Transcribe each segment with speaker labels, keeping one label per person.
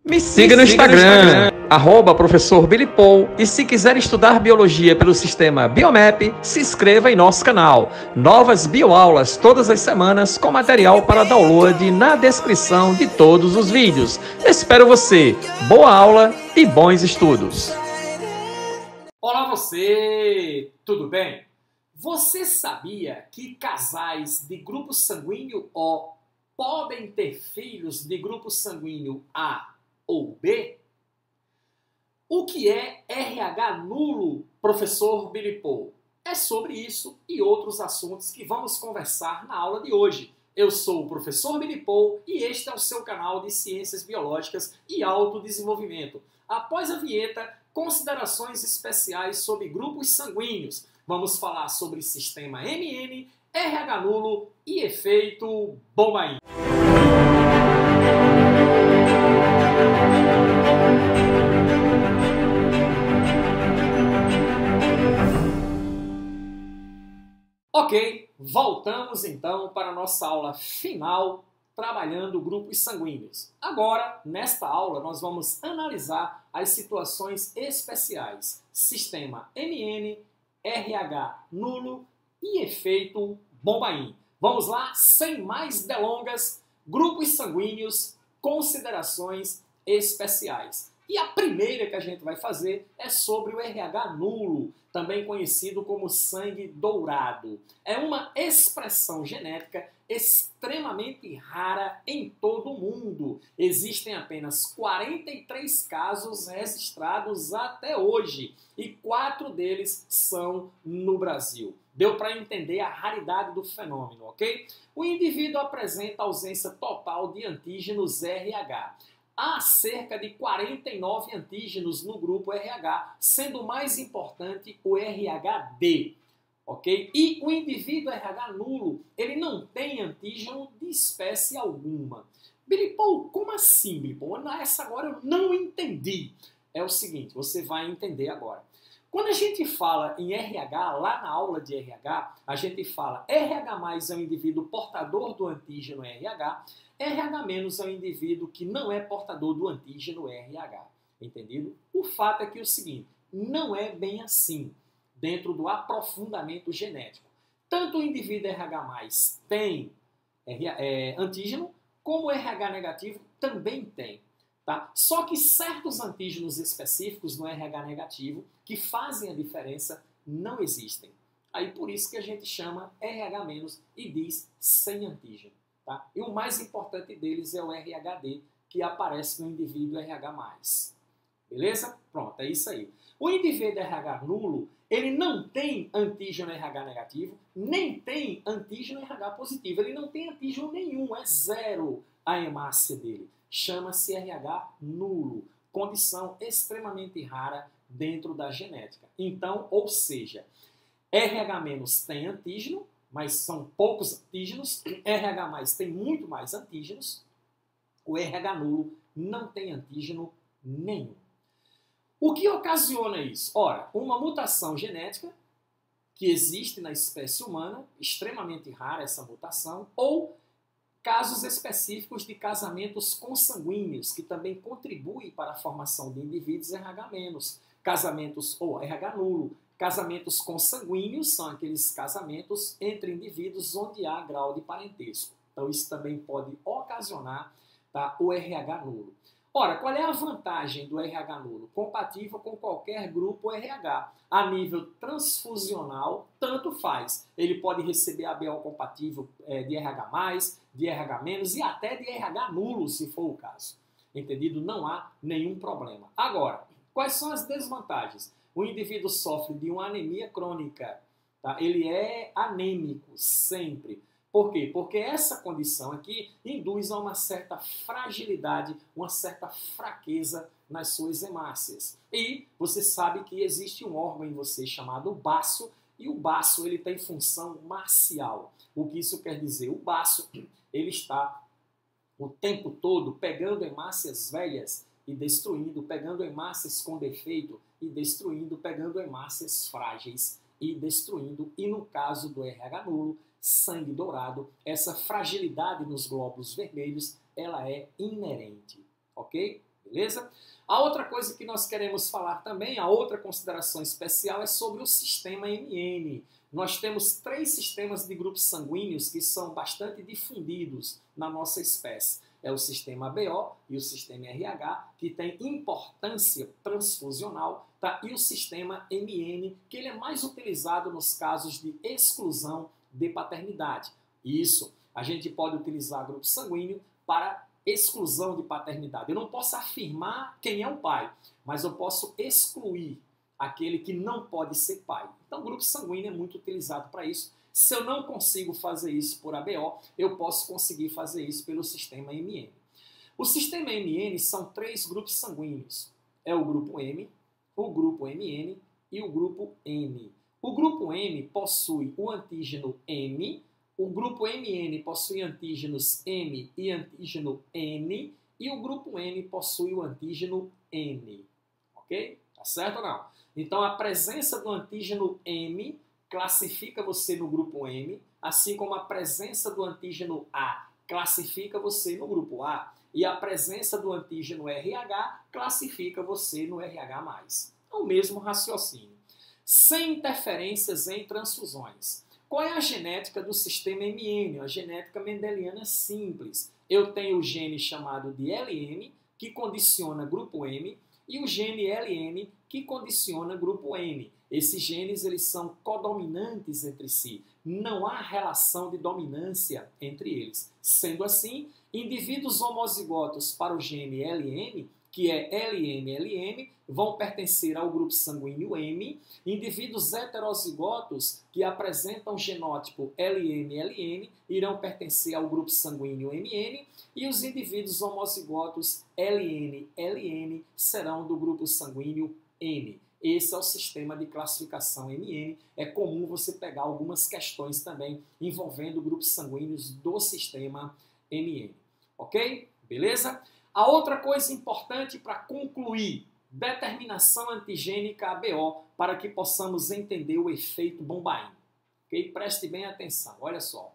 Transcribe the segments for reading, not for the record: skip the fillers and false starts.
Speaker 1: Me siga no Instagram, @professor Billy Paul, e se quiser estudar biologia pelo sistema Biomap, se inscreva em nosso canal. Novas bioaulas todas as semanas com material para download na descrição de todos os vídeos. Espero você. Boa aula e bons estudos.
Speaker 2: Olá você, tudo bem? Você sabia que casais de grupo sanguíneo O podem ter filhos de grupo sanguíneo A ou B? O que é RH nulo, professor Billy Paul? É sobre isso e outros assuntos que vamos conversar na aula de hoje. Eu sou o professor Billy Paul e este é o seu canal de Ciências Biológicas e Autodesenvolvimento. Após a vinheta, considerações especiais sobre grupos sanguíneos. Vamos falar sobre sistema MN, RH nulo e efeito Bombaim. Ok, voltamos então para a nossa aula final, trabalhando grupos sanguíneos. Agora, nesta aula, nós vamos analisar as situações especiais, sistema MN, RH nulo e efeito Bombaim. Vamos lá, sem mais delongas, grupos sanguíneos, considerações especiais. E a primeira que a gente vai fazer é sobre o RH nulo, também conhecido como sangue dourado. É uma expressão genética extremamente rara em todo o mundo. Existem apenas 43 casos registrados até hoje e 4 deles são no Brasil. Deu para entender a raridade do fenômeno, ok? O indivíduo apresenta ausência total de antígenos RH. Há cerca de 49 antígenos no grupo RH, sendo o mais importante o RHD, ok? E o indivíduo RH nulo, ele não tem antígeno de espécie alguma. Billy Paul, como assim, Billy Paul? Essa agora eu não entendi. É o seguinte, você vai entender agora. Quando a gente fala em RH, lá na aula de RH, a gente fala RH+ é um indivíduo portador do antígeno RH, RH- é um indivíduo que não é portador do antígeno RH, entendido? O fato é que é o seguinte, não é bem assim dentro do aprofundamento genético. Tanto o indivíduo RH+ tem antígeno, como o RH negativo também tem. Tá? Só que certos antígenos específicos no RH negativo que fazem a diferença não existem. Aí por isso que a gente chama RH- e diz sem antígeno. Tá? E o mais importante deles é o RHD, que aparece no indivíduo RH+. Beleza? Pronto, é isso aí. O indivíduo RH nulo, ele não tem antígeno RH negativo, nem tem antígeno RH positivo. Ele não tem antígeno nenhum, é zero a hemácia dele. Chama-se RH nulo, condição extremamente rara dentro da genética. Então, ou seja, RH- tem antígeno, mas são poucos antígenos, RH+ tem muito mais antígenos, o RH nulo não tem antígeno nenhum. O que ocasiona isso? Ora, uma mutação genética que existe na espécie humana, extremamente rara essa mutação, ou casos específicos de casamentos consanguíneos, que também contribuem para a formação de indivíduos RH-, casamentos ou RH nulo. Casamentos consanguíneos são aqueles casamentos entre indivíduos onde há grau de parentesco. Então isso também pode ocasionar, tá, o RH nulo. Ora, qual é a vantagem do RH nulo? Compatível com qualquer grupo RH. A nível transfusional, tanto faz. Ele pode receber ABO compatível de RH+, de RH- e até de RH nulo, se for o caso. Entendido? Não há nenhum problema. Agora, quais são as desvantagens? O indivíduo sofre de uma anemia crônica. Tá? Ele é anêmico sempre. Por quê? Porque essa condição aqui induz a uma certa fragilidade, uma certa fraqueza nas suas hemácias. E você sabe que existe um órgão em você chamado baço, e o baço ele tem função marcial. O que isso quer dizer? O baço ele está o tempo todo pegando hemácias velhas e destruindo, pegando hemácias com defeito e destruindo, pegando hemácias frágeis e destruindo. E no caso do RH nulo, sangue dourado, essa fragilidade nos glóbulos vermelhos, ela é inerente, ok? Beleza? A outra coisa que nós queremos falar também, a outra consideração especial é sobre o sistema MN. Nós temos 3 sistemas de grupos sanguíneos que são bastante difundidos na nossa espécie. É o sistema ABO e o sistema RH, que tem importância transfusional, tá? E o sistema MN, que ele é mais utilizado nos casos de exclusão de paternidade. Isso, a gente pode utilizar grupo sanguíneo para exclusão de paternidade. Eu não posso afirmar quem é o pai, mas eu posso excluir aquele que não pode ser pai. Então, o grupo sanguíneo é muito utilizado para isso. Se eu não consigo fazer isso por ABO, eu posso conseguir fazer isso pelo sistema MN. O sistema MN são 3 grupos sanguíneos. É o grupo M, o grupo MN e o grupo N. O grupo M possui o antígeno M, o grupo MN possui antígenos M e antígeno N, e o grupo N possui o antígeno N. Ok? Tá certo ou não? Então, a presença do antígeno M classifica você no grupo M, assim como a presença do antígeno A classifica você no grupo A, e a presença do antígeno RH classifica você no RH+. É o mesmo raciocínio. Sem interferências em transfusões. Qual é a genética do sistema MN? A genética mendeliana simples. Eu tenho o gene chamado de LM, que condiciona grupo M, e o gene LN, que condiciona grupo N. Esses genes eles são codominantes entre si. Não há relação de dominância entre eles. Sendo assim, indivíduos homozigotos para o gene LN, que é LM-LM, vão pertencer ao grupo sanguíneo M. Indivíduos heterozigotos que apresentam genótipo LM-LN irão pertencer ao grupo sanguíneo MN. E os indivíduos homozigotos LN-LN serão do grupo sanguíneo N. Esse é o sistema de classificação MN. É comum você pegar algumas questões também envolvendo grupos sanguíneos do sistema MN. Ok? Beleza? A outra coisa importante para concluir, determinação antigênica ABO, para que possamos entender o efeito bombaína. Ok? Preste bem atenção, olha só.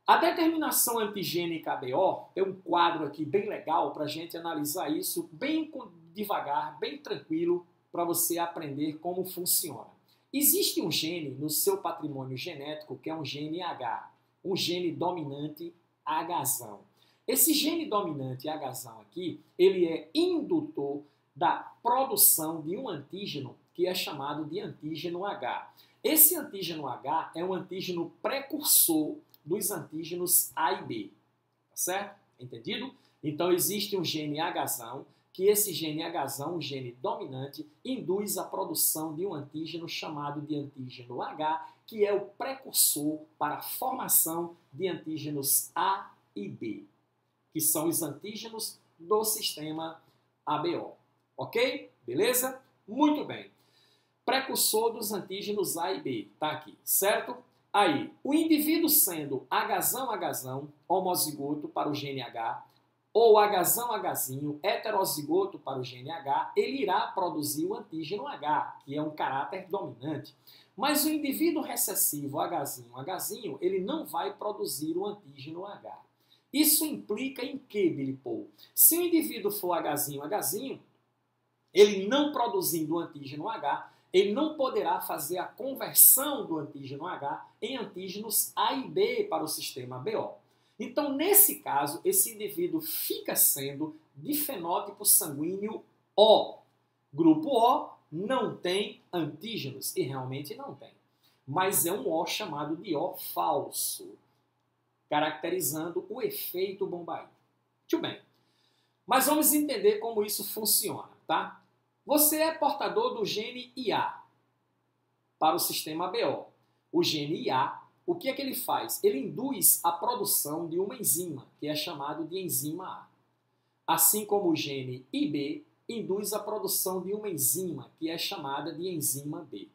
Speaker 2: A determinação antigênica ABO é um quadro aqui bem legal para a gente analisar isso bem devagar, bem tranquilo, para você aprender como funciona. Existe um gene no seu patrimônio genético que é um gene H, um gene dominante Hzão. Esse gene dominante Hzão aqui, ele é indutor da produção de um antígeno que é chamado de antígeno H. Esse antígeno H é um antígeno precursor dos antígenos A e B. Tá certo? Entendido? Então existe um gene Hzão, que esse gene Hzão, o gene dominante, induz a produção de um antígeno chamado de antígeno H, que é o precursor para a formação de antígenos A e B, que são os antígenos do sistema ABO. Ok? Beleza? Muito bem. Precursor dos antígenos A e B. Tá aqui, certo? Aí, o indivíduo sendo Hzão, homozigoto para o gene H, ou Hzão, Hzinho, heterozigoto para o gene H, ele irá produzir o antígeno H, que é um caráter dominante. Mas o indivíduo recessivo Hzinho, ele não vai produzir o antígeno H. Isso implica em que, Billy Paul? Se o indivíduo for Hzinho, ele não produzindo o antígeno H, ele não poderá fazer a conversão do antígeno H em antígenos A e B para o sistema BO. Então, nesse caso, esse indivíduo fica sendo de fenótipo sanguíneo O. Grupo O não tem antígenos, e realmente não tem. Mas é um O chamado de O falso, caracterizando o efeito bombaína. Muito bem. Mas vamos entender como isso funciona, tá? Você é portador do gene IA para o sistema BO. O gene IA, o que é que ele faz? Ele induz a produção de uma enzima, que é chamado de enzima A. Assim como o gene IB induz a produção de uma enzima, que é chamada de enzima B.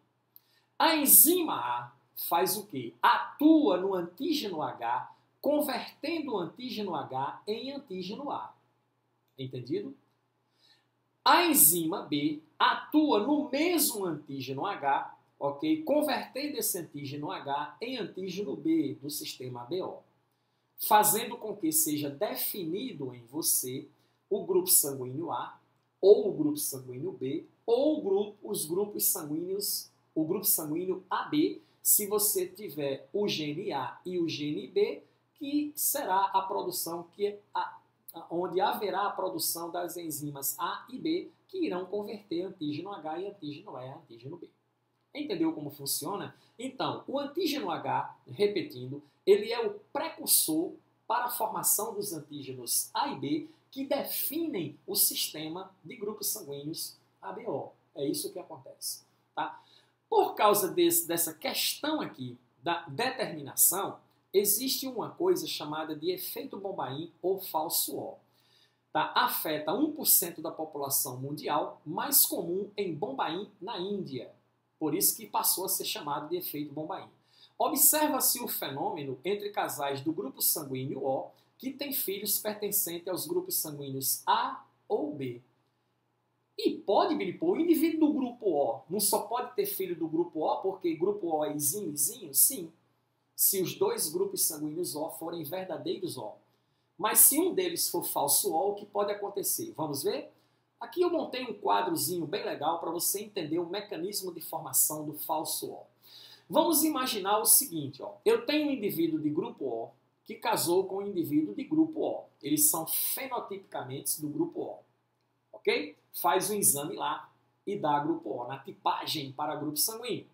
Speaker 2: A enzima A faz o quê? Atua no antígeno H, convertendo o antígeno H em antígeno A. Entendido? A enzima B atua no mesmo antígeno H, ok? Convertendo esse antígeno H em antígeno B do sistema BO, fazendo com que seja definido em você o grupo sanguíneo A, ou o grupo sanguíneo B, ou os grupos sanguíneos, o grupo sanguíneo AB, se você tiver o gene A e o gene B, que será a produção onde haverá a produção das enzimas A e B, que irão converter antígeno H e antígeno E a antígeno B. Entendeu como funciona? Então, o antígeno H, repetindo, ele é o precursor para a formação dos antígenos A e B, que definem o sistema de grupos sanguíneos ABO. É isso que acontece. Tá? Por causa dessa questão aqui da determinação, existe uma coisa chamada de efeito Bombaim ou falso O. Tá? Afeta 1% da população mundial, mais comum em Bombaim, na Índia. Por isso que passou a ser chamado de efeito Bombaim. Observa-se o fenômeno entre casais do grupo sanguíneo O que têm filhos pertencentes aos grupos sanguíneos A ou B. E pode, Bilipô, o indivíduo do grupo O não só pode ter filho do grupo O, porque grupo O é izinho? Sim. Se os dois grupos sanguíneos O forem verdadeiros O. Mas se um deles for falso O, o que pode acontecer? Vamos ver? Aqui eu montei um quadrozinho bem legal para você entender o mecanismo de formação do falso O. Vamos imaginar o seguinte, ó. Eu tenho um indivíduo de grupo O que casou com um indivíduo de grupo O. Eles são fenotipicamente do grupo O. Ok? Faz um exame lá e dá grupo O, na tipagem para grupo sanguíneo.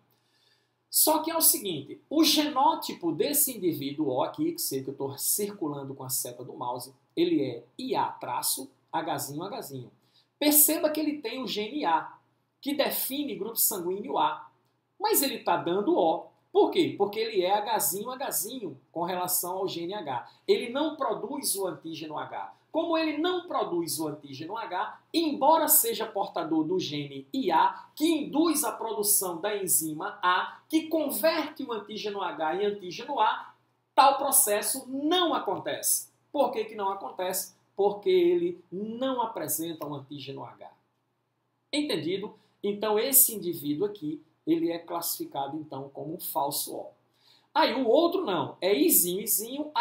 Speaker 2: Só que é o seguinte, o genótipo desse indivíduo O aqui, que sei que eu estou circulando com a seta do mouse, ele é IA-Hzinho. Perceba que ele tem o gene A, que define grupo sanguíneo A. Mas ele está dando O. Por quê? Porque ele é Hzinho com relação ao gene H. Ele não produz o antígeno H. Como ele não produz o antígeno H, embora seja portador do gene IA, que induz a produção da enzima A, que converte o antígeno H em antígeno A, tal processo não acontece. Por que não acontece? Porque ele não apresenta um antígeno H. Entendido? Então esse indivíduo aqui, ele é classificado então como um falso O. Aí o outro não, é Hzinho, Hzinho.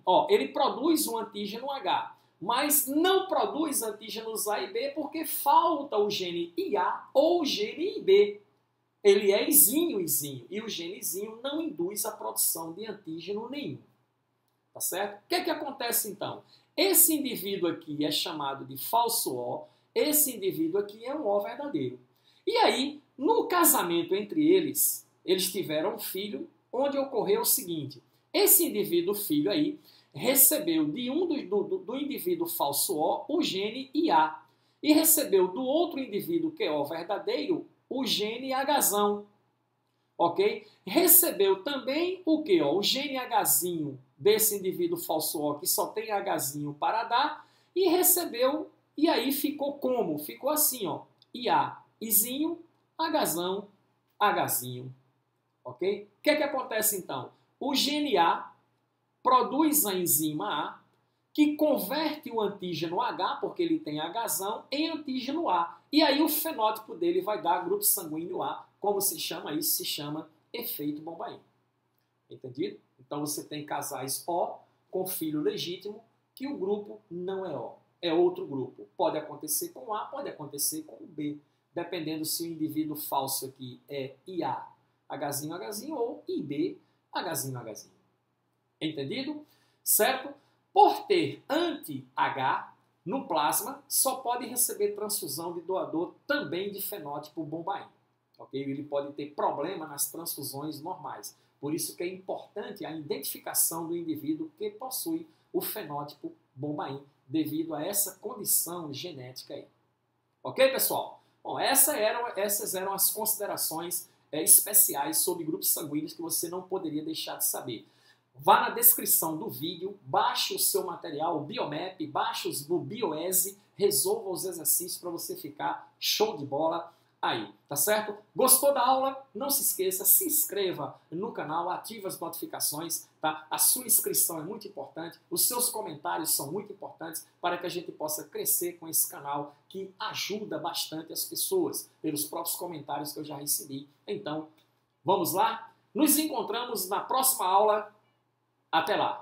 Speaker 2: Ó, ele produz um antígeno H, mas não produz antígenos A e B porque falta o gene IA ou o gene IB. Ele é Hzinho, e o gene Hzinho não induz a produção de antígeno nenhum. Tá certo? O que é que acontece então? Esse indivíduo aqui é chamado de falso O, esse indivíduo aqui é um O verdadeiro. E aí, no casamento entre eles, eles tiveram um filho, onde ocorreu o seguinte, esse indivíduo filho aí recebeu do indivíduo falso O o gene IA e recebeu do outro indivíduo que é O verdadeiro o gene Hzão, ok? Recebeu também o que? O gene Hzinho desse indivíduo falso O que só tem Hzinho para dar e recebeu, e aí ficou como? Ficou assim, ó, IA, Izinho, Hzão, Hzinho. Ok? O que é que acontece então? O gene A produz a enzima A, que converte o antígeno H, porque ele tem Hzão, em antígeno A. E aí o fenótipo dele vai dar grupo sanguíneo A. Como se chama isso? Se chama efeito Bombaim. Entendido? Então você tem casais O com filho legítimo, que o grupo não é O. É outro grupo. Pode acontecer com o A, pode acontecer com o B. Dependendo se o indivíduo falso aqui é IA, Hzinho ou IB, Hzinho. Entendido? Certo? Por ter anti-H no plasma, só pode receber transfusão de doador também de fenótipo Bombaim. Okay? Ele pode ter problema nas transfusões normais. Por isso que é importante a identificação do indivíduo que possui o fenótipo Bombaim, devido a essa condição genética aí. Ok, pessoal? Bom, essas eram as considerações especiais sobre grupos sanguíneos que você não poderia deixar de saber. Vá na descrição do vídeo, baixe o seu material, o Biomap, baixe o Bioese, resolva os exercícios para você ficar show de bola aí, tá certo? Gostou da aula? Não se esqueça, se inscreva no canal, ative as notificações, tá? A sua inscrição é muito importante, os seus comentários são muito importantes para que a gente possa crescer com esse canal que ajuda bastante as pessoas, pelos próprios comentários que eu já recebi. Então, vamos lá? Nos encontramos na próxima aula. Até lá!